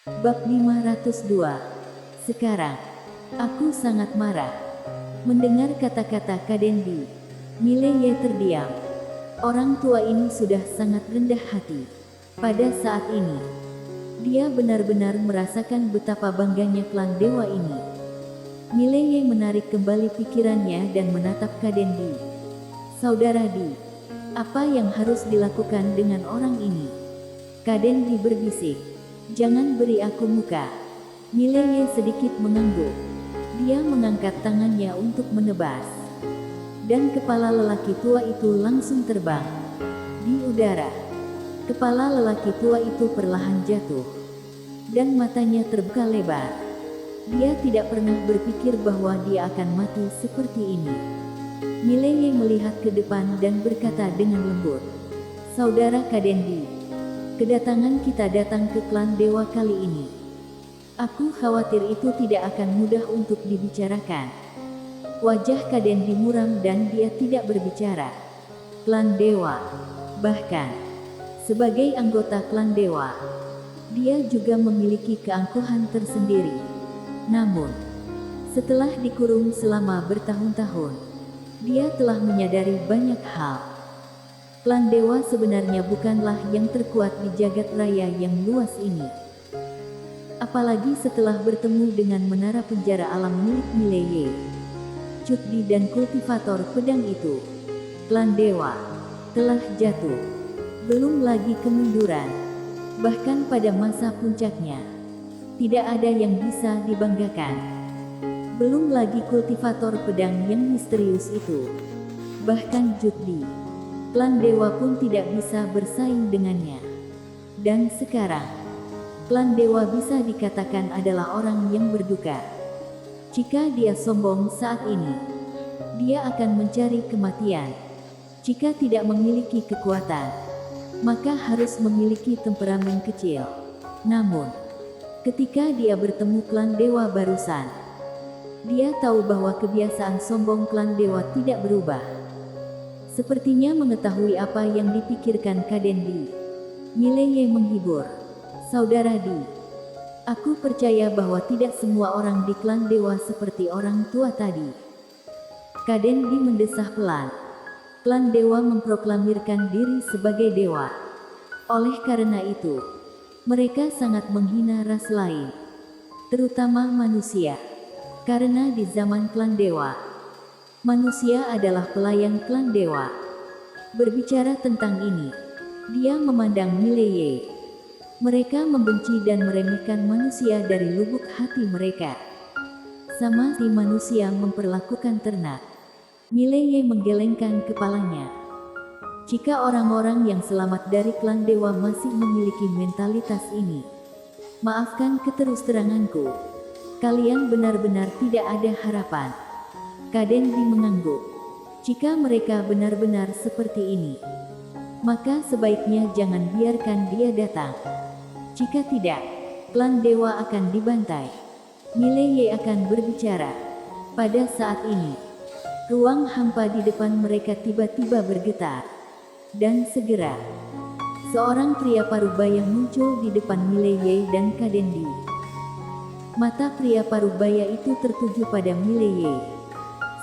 Bab 502. Sekarang, aku sangat marah. Mendengar kata-kata Kadendi, Mileye terdiam. Orang tua ini sudah sangat rendah hati. Pada saat ini, dia benar-benar merasakan betapa bangganya klan dewa ini. Mileye menarik kembali pikirannya dan menatap Kadendi. Saudara Di, apa yang harus dilakukan dengan orang ini? Kadendi berbisik. Jangan beri aku muka. Mileye sedikit mengangguk. Dia mengangkat tangannya untuk menebas. Dan kepala lelaki tua itu langsung terbang. Di udara, kepala lelaki tua itu perlahan jatuh. Dan matanya terbuka lebar. Dia tidak pernah berpikir bahwa dia akan mati seperti ini. Mileye melihat ke depan dan berkata dengan lembut, "Saudara Kadendi, kedatangan kita datang ke klan dewa kali ini. Aku khawatir itu tidak akan mudah untuk dibicarakan." Wajah Kadendi muram dan dia tidak berbicara. Klan dewa. Bahkan, sebagai anggota klan dewa, dia juga memiliki keangkuhan tersendiri. Namun, setelah dikurung selama bertahun-tahun, dia telah menyadari banyak hal. Klan dewa sebenarnya bukanlah yang terkuat di jagat raya yang luas ini. Apalagi setelah bertemu dengan menara penjara alam milik Mileye, Cutdi dan kultivator pedang itu. Klan dewa telah jatuh. Belum lagi kemunduran. Bahkan pada masa puncaknya, tidak ada yang bisa dibanggakan. Belum lagi kultivator pedang yang misterius itu. Bahkan Cutdi, klan dewa pun tidak bisa bersaing dengannya. Dan sekarang, klan dewa bisa dikatakan adalah orang yang berduka. Jika dia sombong saat ini, dia akan mencari kematian. Jika tidak memiliki kekuatan, maka harus memiliki temperamen kecil. Namun, ketika dia bertemu klan dewa barusan, dia tahu bahwa kebiasaan sombong klan dewa tidak berubah. Sepertinya mengetahui apa yang dipikirkan Kadendi, Mileye menghibur. Saudara Di, aku percaya bahwa tidak semua orang di klan dewa seperti orang tua tadi. Kadendi mendesah pelan. Klan dewa memproklamirkan diri sebagai dewa. Oleh karena itu, mereka sangat menghina ras lain, terutama manusia. Karena di zaman klan dewa, manusia adalah pelayan klan dewa. Berbicara tentang ini, dia memandang Mileye. Mereka membenci dan meremehkan manusia dari lubuk hati mereka. Sama si manusia memperlakukan ternak. Mileye menggelengkan kepalanya. Jika orang-orang yang selamat dari klan dewa masih memiliki mentalitas ini, maafkan keterus-teranganku, kalian benar-benar tidak ada harapan. Kadendi mengangguk. Jika mereka benar-benar seperti ini, maka sebaiknya jangan biarkan dia datang. Jika tidak, klan dewa akan dibantai. Mileye akan berbicara. Pada saat ini, ruang hampa di depan mereka tiba-tiba bergetar. Dan segera, seorang pria parubaya muncul di depan Mileye dan Kadendi. Mata pria parubaya itu tertuju pada Mileye.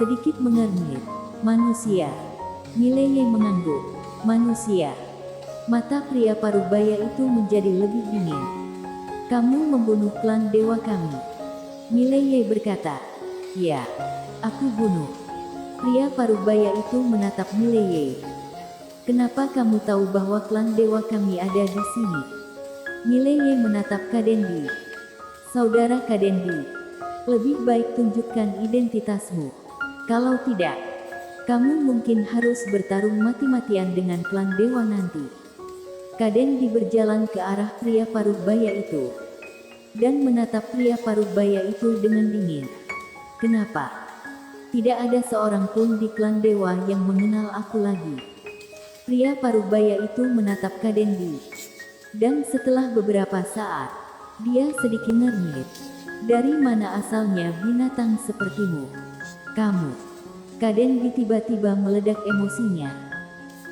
Sedikit mengernyit. Manusia. Mileye mengangguk. Manusia. Mata pria parubaya itu menjadi lebih dingin. Kamu membunuh klan dewa kami. Mileye berkata. Ya, aku bunuh. Pria parubaya itu menatap Mileye. Kenapa kamu tahu bahwa klan dewa kami ada di sini? Mileye menatap Kadendi. Saudara Kadendi, lebih baik tunjukkan identitasmu. Kalau tidak, kamu mungkin harus bertarung mati-matian dengan klan dewa nanti. Kadendi berjalan ke arah pria parubaya itu. Dan menatap pria parubaya itu dengan dingin. Kenapa? Tidak ada seorang pun di klan dewa yang mengenal aku lagi. Pria parubaya itu menatap Kadendi. Dan setelah beberapa saat, dia sedikit ngernyit. Dari mana asalnya binatang sepertimu? Kamu. Kadendi tiba-tiba meledak emosinya.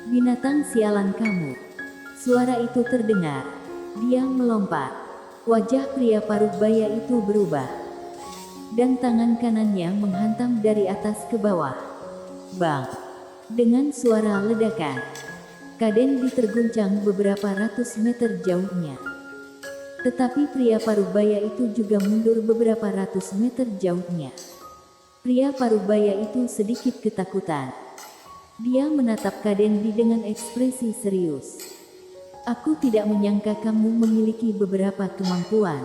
Binatang sialan kamu. Suara itu terdengar. Dia melompat. Wajah pria paruh baya itu berubah, dan tangan kanannya menghantam dari atas ke bawah. Bang! Dengan suara ledakan, Kaden diterguncang beberapa ratus meter jauhnya. Tetapi pria paruh baya itu juga mundur beberapa ratus meter jauhnya. Pria paruh baya itu sedikit ketakutan. Dia menatap Kadendi dengan ekspresi serius. Aku tidak menyangka kamu memiliki beberapa kemampuan,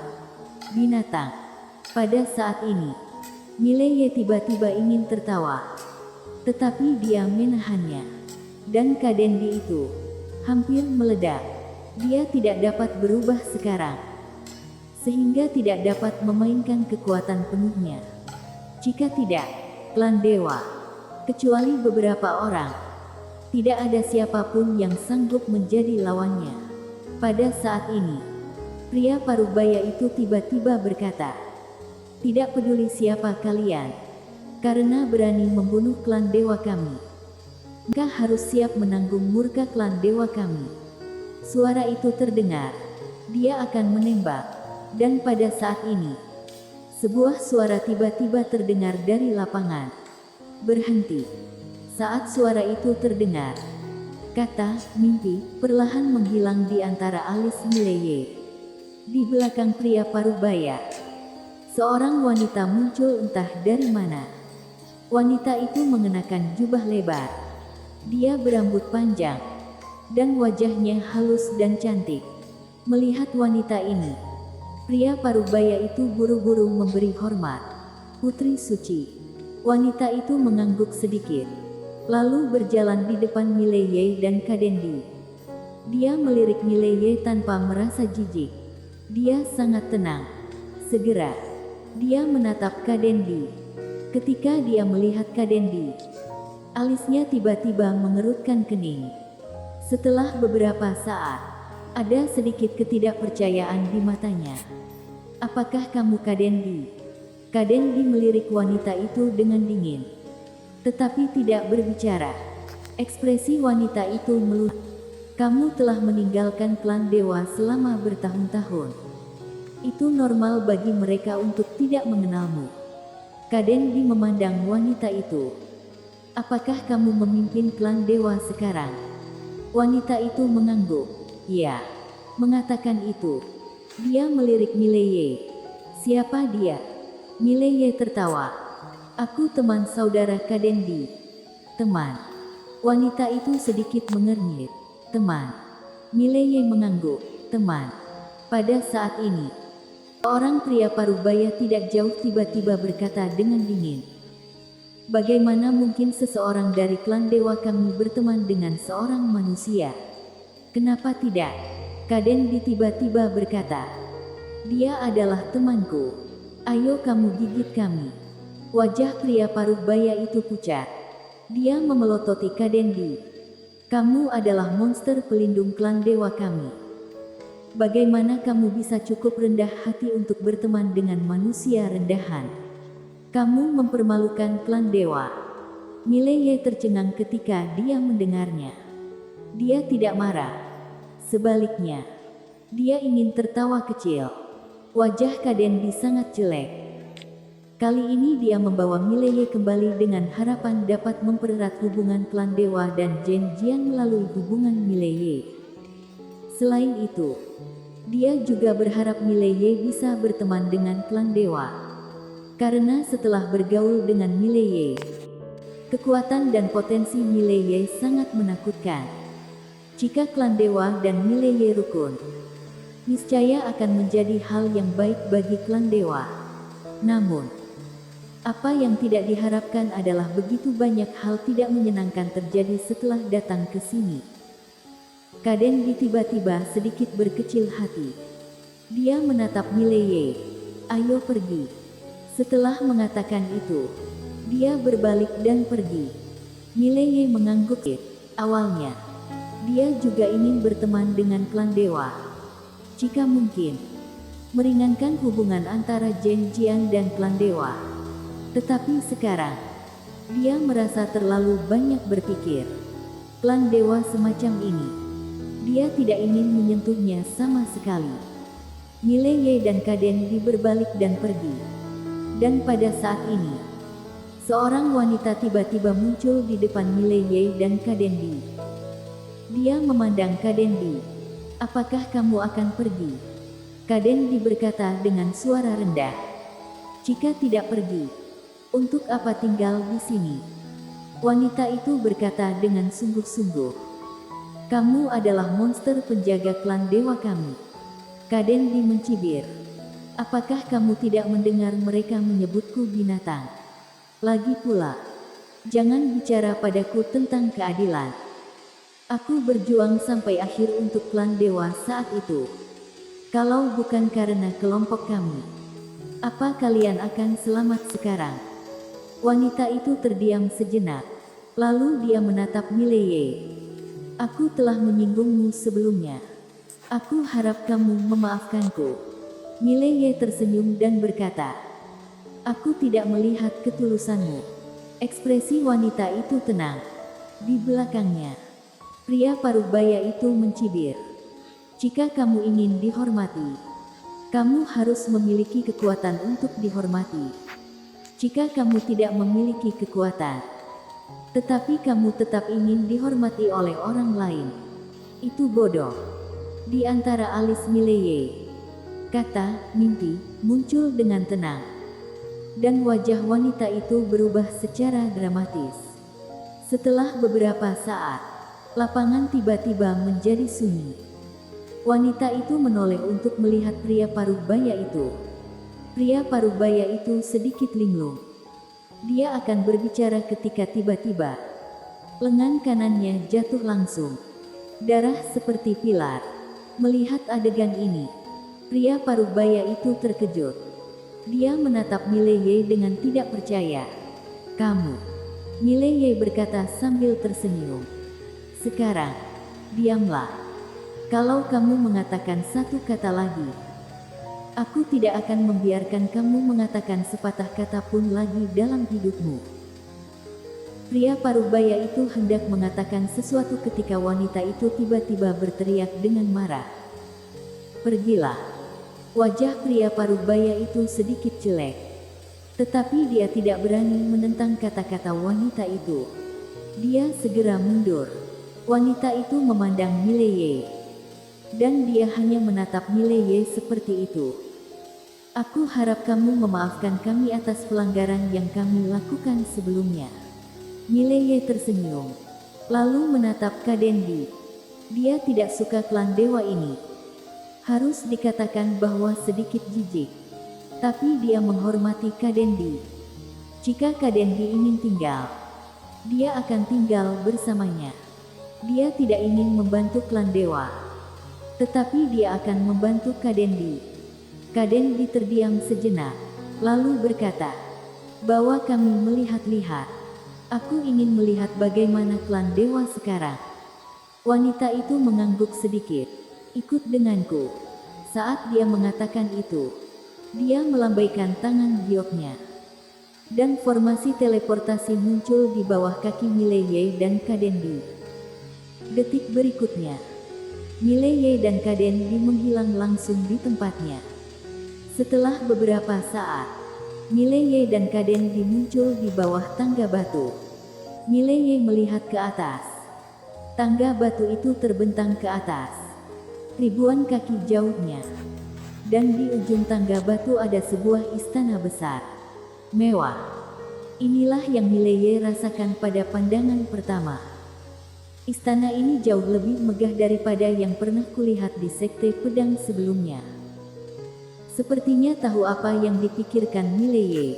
binatang. Pada saat ini, Mileye tiba-tiba ingin tertawa. Tetapi dia menahannya. Dan Kadendi itu hampir meledak. Dia tidak dapat berubah sekarang, sehingga tidak dapat memainkan kekuatan penuhnya. Jika tidak, klan dewa, kecuali beberapa orang, tidak ada siapapun yang sanggup menjadi lawannya. Pada saat ini, pria paruh baya itu tiba-tiba berkata, "Tidak peduli siapa kalian, karena berani membunuh klan dewa kami, engkau harus siap menanggung murka klan dewa kami." Suara itu terdengar. Dia akan menembak. Dan pada saat ini, sebuah suara tiba-tiba terdengar dari lapangan. "Berhenti." Saat suara itu terdengar, kata "mimpi" perlahan menghilang di antara alis Mileye. Di belakang pria paruh baya, seorang wanita muncul entah dari mana. Wanita itu mengenakan jubah lebar. Dia berambut panjang, dan wajahnya halus dan cantik. Melihat wanita ini, pria paruh baya itu buru-buru memberi hormat. "Putri suci." Wanita itu mengangguk sedikit, lalu berjalan di depan Mileye dan Kadendi. Dia melirik Mileye tanpa merasa jijik. Dia sangat tenang. Segera, dia menatap Kadendi. Ketika dia melihat Kadendi, alisnya tiba-tiba mengerutkan kening. Setelah beberapa saat, ada sedikit ketidakpercayaan di matanya. "Apakah kamu Kadendi?" Kadendi melirik wanita itu dengan dingin, tetapi tidak berbicara. Ekspresi wanita itu melunak. "Kamu telah meninggalkan klan dewa selama bertahun-tahun. Itu normal bagi mereka untuk tidak mengenalmu." Kadendi memandang wanita itu. "Apakah kamu memimpin klan dewa sekarang?" Wanita itu mengangguk. "Ya." Mengatakan itu, dia melirik Mileye. "Siapa dia?" Mileye tertawa. "Aku teman saudara Kadendi." "Teman?" Wanita itu sedikit mengernyit. "Teman." Mileye mengangguk. "Teman." Pada saat ini, orang pria paruh baya tidak jauh tiba-tiba berkata dengan dingin, "Bagaimana mungkin seseorang dari klan dewa kami berteman dengan seorang manusia?" "Kenapa tidak?" Kadendi tiba-tiba berkata, "Dia adalah temanku. Ayo kamu gigit kami." Wajah pria paruh baya itu pucat. Dia memelototi Kadendi. "Kamu adalah monster pelindung klan dewa kami. Bagaimana kamu bisa cukup rendah hati untuk berteman dengan manusia rendahan? Kamu mempermalukan klan dewa." Mileye tercengang ketika dia mendengarnya. Dia tidak marah. Sebaliknya, dia ingin tertawa kecil. Wajah Kadendi sangat jelek. Kali ini dia membawa Mileye kembali dengan harapan dapat mempererat hubungan klan dewa dan Zhenjian melalui hubungan Mileye. Selain itu, dia juga berharap Mileye bisa berteman dengan klan dewa. Karena setelah bergaul dengan Mileye, kekuatan dan potensi Mileye sangat menakutkan. Jika klan dewa dan Mileye rukun, niscaya akan menjadi hal yang baik bagi klan dewa. Namun, apa yang tidak diharapkan adalah begitu banyak hal tidak menyenangkan terjadi setelah datang ke sini. Kadendi tiba-tiba sedikit berkecil hati. Dia menatap Mileye. "Ayo pergi." Setelah mengatakan itu, dia berbalik dan pergi. Mileye mengangguk. Awalnya, dia juga ingin berteman dengan klan dewa. Jika mungkin, meringankan hubungan antara Zhenjian dan klan dewa. Tetapi sekarang, dia merasa terlalu banyak berpikir. Klan dewa semacam ini, dia tidak ingin menyentuhnya sama sekali. Mileye dan Kadendi berbalik dan pergi. Dan pada saat ini, seorang wanita tiba-tiba muncul di depan Mileye dan Kadendi. Dia memandang Kadendi. "Apakah kamu akan pergi?" Kadendi berkata dengan suara rendah. "Jika tidak pergi, untuk apa tinggal di sini?" Wanita itu berkata dengan sungguh-sungguh. "Kamu adalah monster penjaga klan dewa kami." Kadendi mencibir. "Apakah kamu tidak mendengar mereka menyebutku binatang? Lagi pula, jangan bicara padaku tentang keadilan. Aku berjuang sampai akhir untuk klan dewa saat itu. Kalau bukan karena kelompok kami, apa kalian akan selamat sekarang?" Wanita itu terdiam sejenak. Lalu dia menatap Mileye. "Aku telah menyinggungmu sebelumnya. Aku harap kamu memaafkanku." Mileye tersenyum dan berkata, "Aku tidak melihat ketulusanmu." Ekspresi wanita itu tenang. Di belakangnya, pria parubaya itu mencibir. "Jika kamu ingin dihormati, kamu harus memiliki kekuatan untuk dihormati. Jika kamu tidak memiliki kekuatan, tetapi kamu tetap ingin dihormati oleh orang lain, itu bodoh." Di antara alis Mileye, kata "mimpi" muncul dengan tenang. Dan wajah wanita itu berubah secara dramatis. Setelah beberapa saat, lapangan tiba-tiba menjadi sunyi. Wanita itu menoleh untuk melihat pria parubaya itu. Pria parubaya itu sedikit linglung. Dia akan berbicara ketika tiba-tiba lengan kanannya jatuh langsung. Darah seperti pilar. Melihat adegan ini, pria parubaya itu terkejut. Dia menatap Mileye dengan tidak percaya. "Kamu?" Mileye berkata sambil tersenyum. "Sekarang, diamlah. Kalau kamu mengatakan satu kata lagi, aku tidak akan membiarkan kamu mengatakan sepatah kata pun lagi dalam hidupmu." Pria parubaya itu hendak mengatakan sesuatu ketika wanita itu tiba-tiba berteriak dengan marah. "Pergilah." Wajah pria parubaya itu sedikit jelek. Tetapi dia tidak berani menentang kata-kata wanita itu. Dia segera mundur. Wanita itu memandang Mileye. Dan dia hanya menatap Mileye seperti itu. "Aku harap kamu memaafkan kami atas pelanggaran yang kami lakukan sebelumnya." Mileye tersenyum. Lalu menatap Kadendi. Dia tidak suka klan dewa ini. Harus dikatakan bahwa sedikit jijik. Tapi dia menghormati Kadendi. Jika Kadendi ingin tinggal, dia akan tinggal bersamanya. Dia tidak ingin membantu klan dewa, tetapi dia akan membantu Kadendi. Kadendi terdiam sejenak, lalu berkata, "Bawa kami melihat-lihat. Aku ingin melihat bagaimana klan dewa sekarang." Wanita itu mengangguk sedikit. "Ikut denganku." Saat dia mengatakan itu, dia melambaikan tangan gioknya. Dan formasi teleportasi muncul di bawah kaki Mileye dan Kadendi. Detik berikutnya, Mileye dan Kadendi menghilang langsung di tempatnya. Setelah beberapa saat, Mileye dan Kadendi muncul di bawah tangga batu. Mileye melihat ke atas. Tangga batu itu terbentang ke atas, ribuan kaki jauhnya. Dan di ujung tangga batu ada sebuah istana besar, mewah. Inilah yang Mileye rasakan pada pandangan pertama. Istana ini jauh lebih megah daripada yang pernah kulihat di sekte pedang sebelumnya. Sepertinya tahu apa yang dipikirkan Mileye.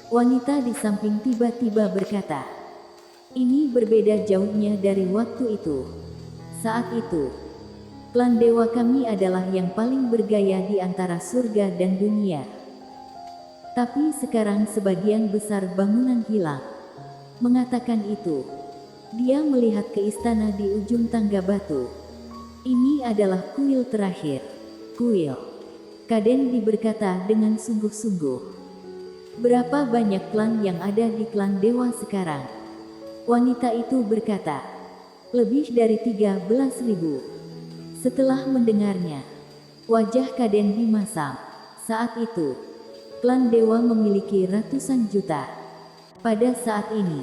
Wanita di samping tiba-tiba berkata, "Ini berbeda jauhnya dari waktu itu. Saat itu, klan dewa kami adalah yang paling bergaya di antara surga dan dunia. Tapi sekarang sebagian besar bangunan hilang." Mengatakan itu, dia melihat ke istana di ujung tangga batu. "Ini adalah kuil terakhir." "Kuil?" Kadendi berkata dengan sungguh-sungguh. "Berapa banyak klan yang ada di klan dewa sekarang?" Wanita itu berkata, "Lebih dari 13.000. Setelah mendengarnya, Wajah Kadenbi masam. Saat itu, klan dewa memiliki ratusan juta. Pada saat ini,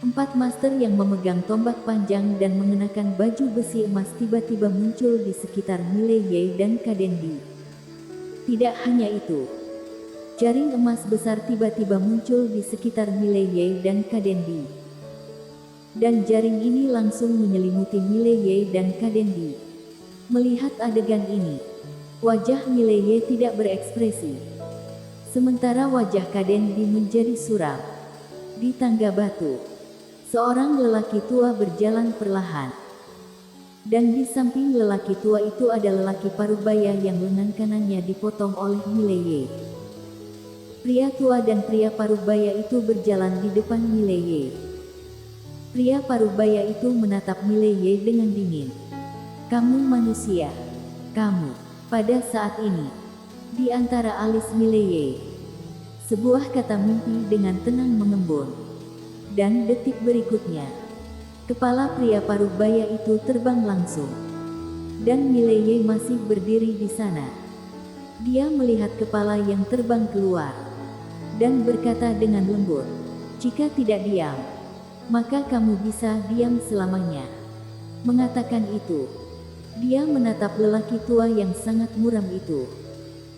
4 master yang memegang tombak panjang dan mengenakan baju besi emas tiba-tiba muncul di sekitar Mileye dan Kadenbi. Tidak hanya itu, jaring emas besar tiba-tiba muncul di sekitar Mileye dan Kadenbi. Dan jaring ini langsung menyelimuti Mileye dan Kadenbi. Melihat adegan ini, wajah Mileye tidak berekspresi. Sementara wajah Kadenbi menjadi suram. Di tangga batu, seorang lelaki tua berjalan perlahan. Dan di samping lelaki tua itu ada lelaki parubaya yang lengan kanannya dipotong oleh Mileye. Pria tua dan pria parubaya itu berjalan di depan Mileye. Pria parubaya itu menatap Mileye dengan dingin. Kamu manusia. Kamu. Pada saat ini, di antara alis Mileye, sebuah kata mimpi dengan tenang mengembun. Dan detik berikutnya, kepala pria parubaya itu terbang langsung. Dan Mileye masih berdiri di sana. Dia melihat kepala yang terbang keluar. Dan berkata dengan lembut, "Jika tidak diam, maka kamu bisa diam selamanya." Mengatakan itu, dia menatap lelaki tua yang sangat muram itu.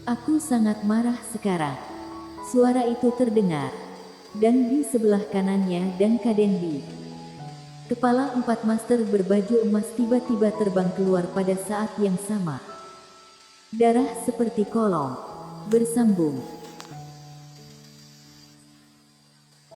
"Aku sangat marah sekarang." Suara itu terdengar. Dan di sebelah kanannya dan Kadenbi, kepala 4 master berbaju emas tiba-tiba terbang keluar pada saat yang sama. Darah seperti kolom bersambung